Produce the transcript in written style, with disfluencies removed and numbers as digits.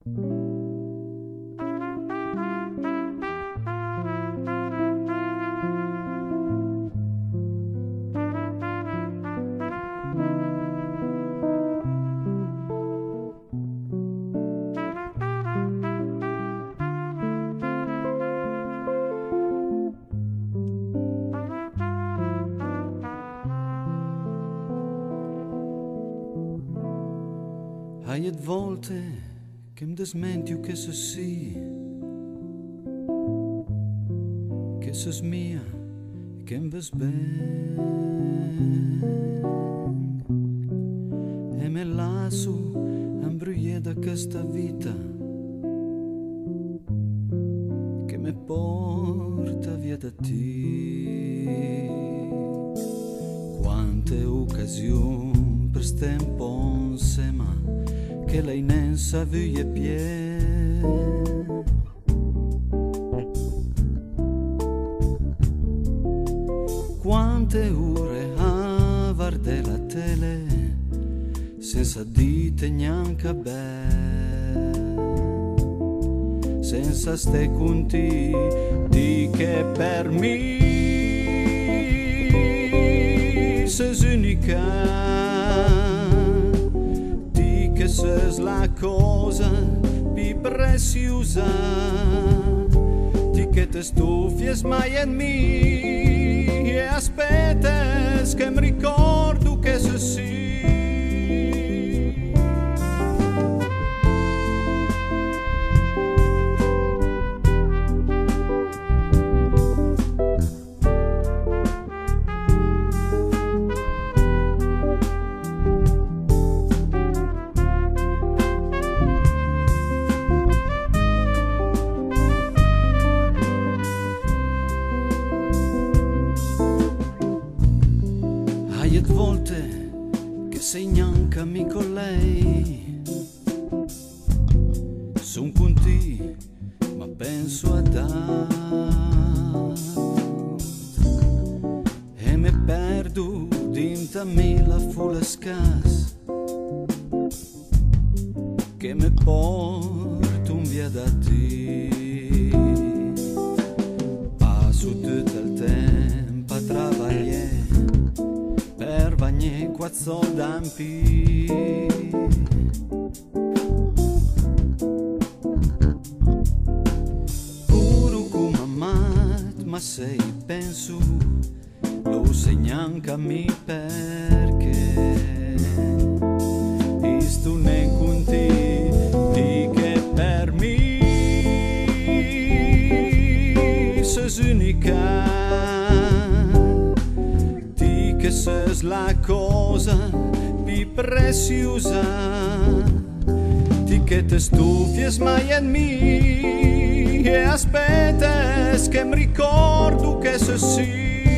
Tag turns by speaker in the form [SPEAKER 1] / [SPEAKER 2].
[SPEAKER 1] Hai volte che mi desmentiu che se sì, che se smia e che mi ves ben, e me lasso imbrugliare da questa vita che mi porta via da te. Quante occasioni per stempo insieme che lei non savia più. Quante ore a guardare la tele senza dite neanche bene, senza ste conti di che per me sei unica, che sei la cosa più preziosa, di che te stufies mai in me e aspettas che mi ricordo che sei sì. Hai volte che sei neanche amico con lei, son con te ma penso ad altro e mi perdo dentro me la folla scassa che mi porto via da te. Passo tutto il tempo a lavorare per bagnare quattro dampi, puro come amato, ma se penso lo sai neanche a me perché sto ne con te di che per me sei unica, che sei la cosa più preziosa, di che te stufies mai in me e aspettas che mi ricordo che sei sì.